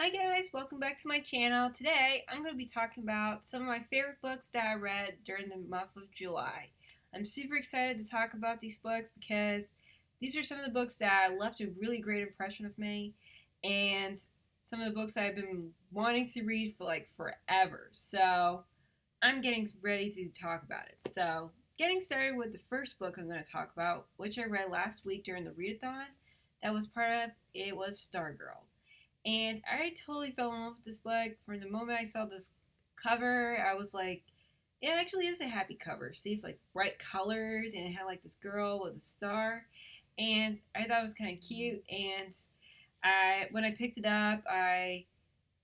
Hi guys, welcome back to my channel. Today I'm going to be talking about some of my favorite books that I read during the month of July. I'm super excited to talk about these books because these are some of the books that left a really great impression of me and some of the books I've been wanting to read for like forever. So I'm getting ready to talk about it. So getting started with the first book I'm going to talk about, which I read last week during the readathon, that was part of it was Stargirl. And I totally fell in love with this book. From the moment I saw this cover, I was like, it actually is a happy cover. See, it's like bright colors, and it had like this girl with a star, and I thought it was kind of cute. And when I picked it up, I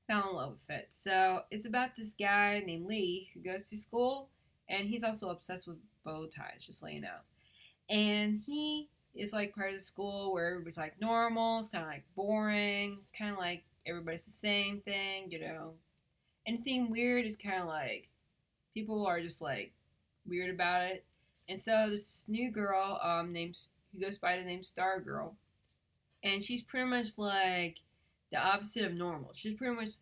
fell in love with it. So it's about this guy named Lee who goes to school, and he's also obsessed with bow ties. Just letting you know. And he is like part of the school where everybody's like normal, it's kind of like boring, kind of like everybody's the same thing. Anything weird is kind of like people are just like weird about it. And so this new girl, named who goes by the name Star Girl, and she's pretty much like the opposite of normal. She's pretty much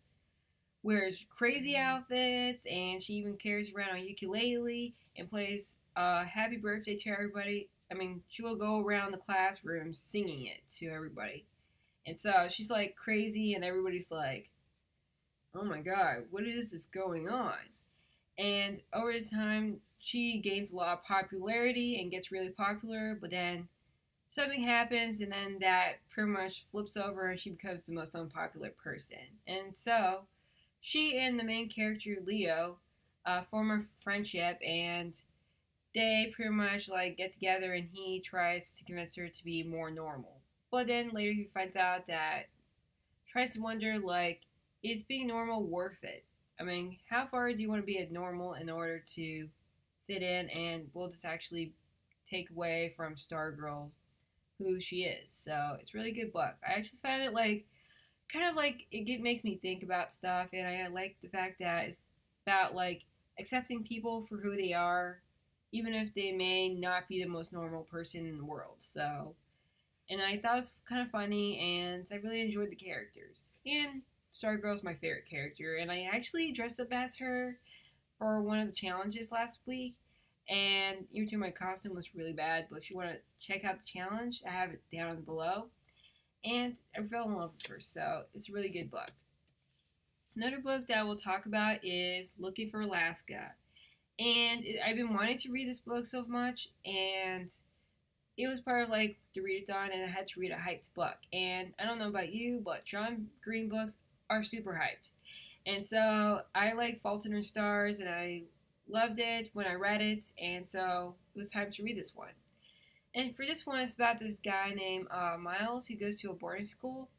wears crazy outfits, and she even carries around a ukulele and plays happy birthday to everybody. I mean, she will go around the classroom singing it to everybody. And so she's like crazy, and everybody's like, oh my god, what is this going on? And over this time, she gains a lot of popularity and gets really popular, but then something happens, and then that pretty much flips over, and she becomes the most unpopular person. And so she and the main character Leo form a friendship, and they pretty much like get together, and he tries to convince her to be more normal. But then later he finds out that tries to wonder like, is being normal worth it? I mean, how far do you want to be a normal in order to fit in, and will this actually take away from Stargirl who she is? So it's a really good book. I actually find it like kind of like makes me think about stuff, and I like the fact that it's about like accepting people for who they are, even if they may not be the most normal person in the world. So, and I thought it was kind of funny, and I really enjoyed the characters. And Stargirl's my favorite character, and I actually dressed up as her for one of the challenges last week. And even though my costume was really bad, but if you want to check out the challenge, I have it down below. And I fell in love with her, so it's a really good book. Another book that we'll talk about is Looking for Alaska. And I've been wanting to read this book so much, and it was part of like the readathon, and I had to read a hyped book. And I don't know about you, but John Green books are super hyped. And so I like Fault in Our Stars, and I loved it when I read it, and so it was time to read this one. And for this one, it's about this guy named Miles who goes to a boarding school,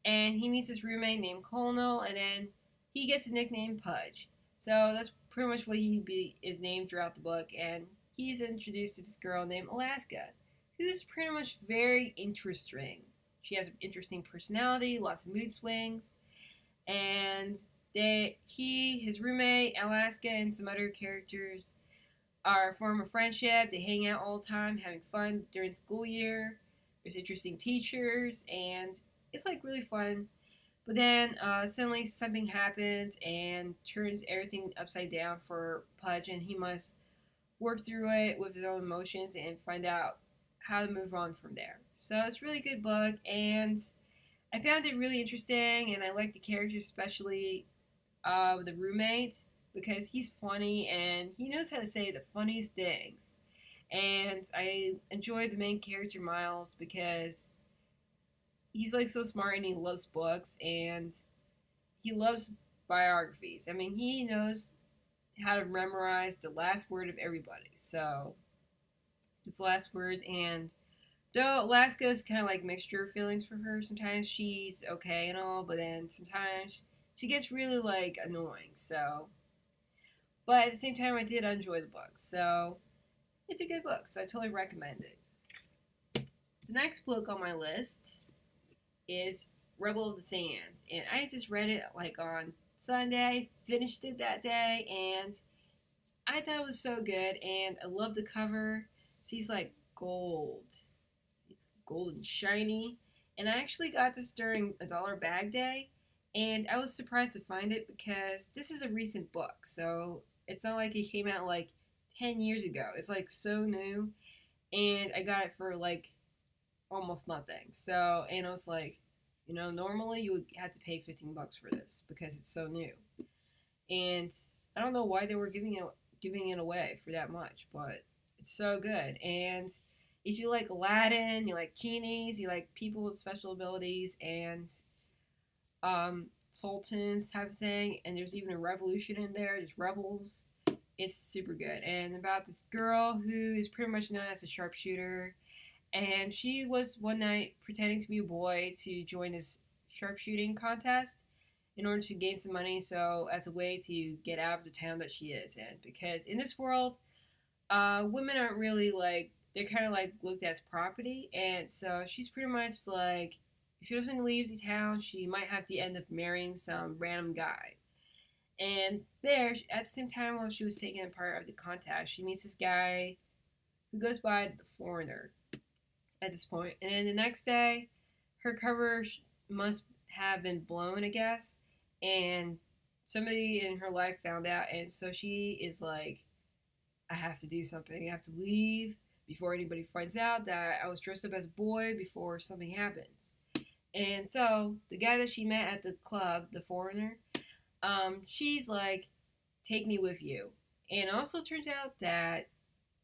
and he meets his roommate named Colonel, and then he gets the nickname Pudge. So that's pretty much what is named throughout the book, and he's introduced to this girl named Alaska, who's pretty much very interesting. She has an interesting personality, lots of mood swings, and his roommate Alaska, and some other characters are form a friendship. They hang out all the time, having fun during school year. There's interesting teachers, and it's like really fun. But then suddenly something happens and turns everything upside down for Pudge, and he must work through it with his own emotions and find out how to move on from there. So it's a really good book, and I found it really interesting, and I like the characters, especially the roommate, because he's funny and he knows how to say the funniest things. And I enjoyed the main character Miles because he's like so smart, and he loves books, and he loves biographies. I mean, he knows how to memorize the last word of everybody. So just last words. And though Alaska is kind of like mixture of feelings for her, sometimes she's okay and all, but then sometimes she gets really like annoying. So, but at the same time, I did enjoy the book. So it's a good book. So I totally recommend it. The next book on my list is Rebel of the Sands, and I just read it like on Sunday, finished it that day, and I thought it was so good, and I love the cover. She's like gold. It's gold and shiny. And I actually got this during a dollar bag day, And I was surprised to find it because this is a recent book, so it's not like it came out like 10 years ago. It's like so new, and I got it for like almost nothing. So, and I was like, normally you would have to pay $15 for this because it's so new. And I don't know why they were giving it away for that much, but it's so good. And if you like Aladdin, you like genies, you like people with special abilities, and sultans type of thing, and there's even a revolution in there. There's rebels. It's super good, and about this girl who is pretty much known as a sharpshooter, and she was one night pretending to be a boy to join this sharpshooting contest in order to gain some money, so as a way to get out of the town that she is in. Because in this world, women aren't really like, they're kind of like looked at as property, and so she's pretty much like, if she doesn't leave the town, she might have to end up marrying some random guy. And there, at the same time while she was taking part of the contest, she meets this guy who goes by the Foreigner at this point. And then the next day, her cover must have been blown, I guess, and somebody in her life found out, and so she is like, I have to do something. I have to leave before anybody finds out that I was dressed up as a boy before something happens. And so the guy that she met at the club, the Foreigner, she's like, take me with you. And it also turns out that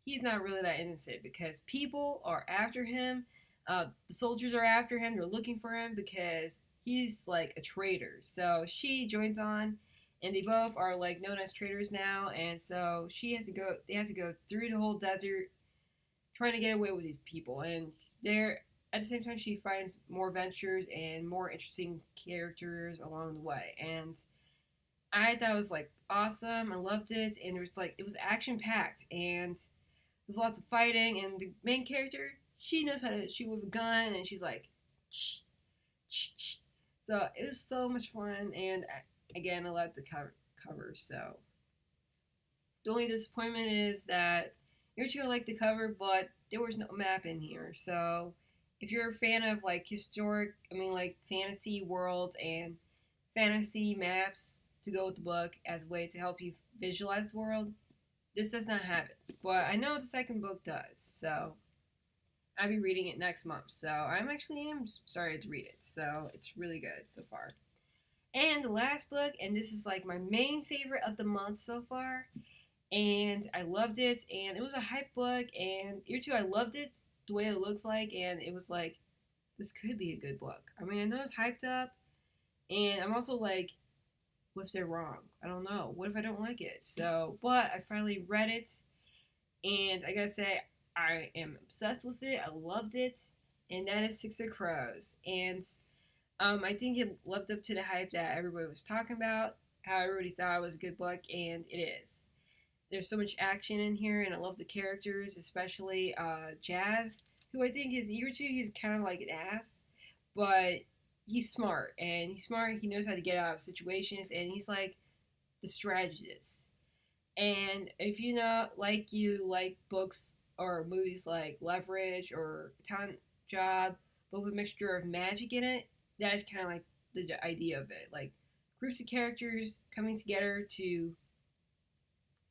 he's not really that innocent because people are after him. The soldiers are after him. They're looking for him because he's like a traitor. So she joins on, and they both are like known as traitors now. And so she has to go. They have to go through the whole desert trying to get away with these people. And they're at the same time she finds more ventures and more interesting characters along the way. And I thought it was like awesome. I loved it, and there was like, it was action packed, and there's lots of fighting, and the main character, she knows how to shoot with a gun, and she's like, shh, shh, shh. So it was so much fun, and again, I love the cover. So the only disappointment is that you're too like the cover, but there was no map in here. So if you're a fan of like like fantasy worlds and fantasy maps to go with the book as a way to help you visualize the world, this does not have it, but I know the second book does, so I'll be reading it next month. So I'm actually am started to read it, so it's really good so far. And the last book, and this is like my main favorite of the month so far, and I loved it, and it was a hype book, and here too I loved it the way it looks like, and it was like, this could be a good book. I mean, I know it's hyped up, and I'm also like, what if they're wrong? I don't know. What if I don't like it? So, but I finally read it, and I gotta say, I am obsessed with it. I loved it, and that is Six of Crows. And I think it lived up to the hype that everybody was talking about, how everybody thought it was a good book, and it is. There's so much action in here, and I love the characters, especially Jazz, who I think is eager to. He's kind of like an ass, but he's smart, and he's smart. He knows how to get out of situations, and he's like the strategist. And if you like books or movies like Leverage or Talent Job, but with a mixture of magic in it, that is kind of like the idea of it. Like groups of characters coming together to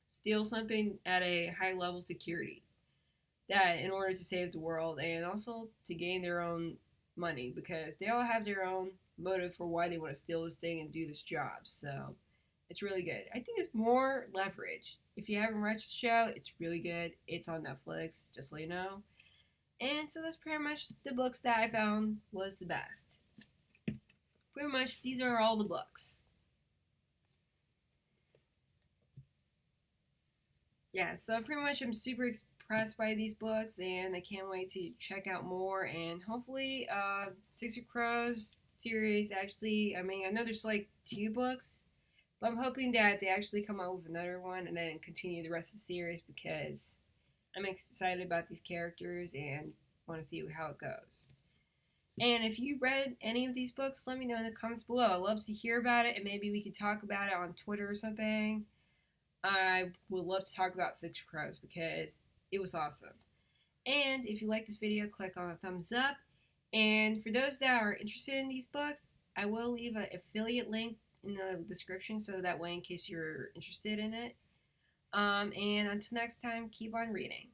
steal something at a high level security. That in order to save the world and also to gain their own money because they all have their own motive for why they want to steal this thing and do this job. So it's really good. I think it's more Leverage. If you haven't watched the show, it's really good. It's on Netflix, just so you know. And so that's pretty much the books that I found was the best. Pretty much these are all the books. Yeah, so pretty much I'm super impressed by these books and I can't wait to check out more and hopefully Six of Crows series actually, I mean I know there's like 2 books, but I'm hoping that they actually come out with another one and then continue the rest of the series because I'm excited about these characters and want to see how it goes. And if you read any of these books, let me know in the comments below. I'd love to hear about it and maybe we could talk about it on Twitter or something. I would love to talk about Six Crows because it was awesome. And if you like this video, click on the thumbs up. And for those that are interested in these books, I will leave an affiliate link in the description so that way in case you're interested in it. And until next time, keep on reading.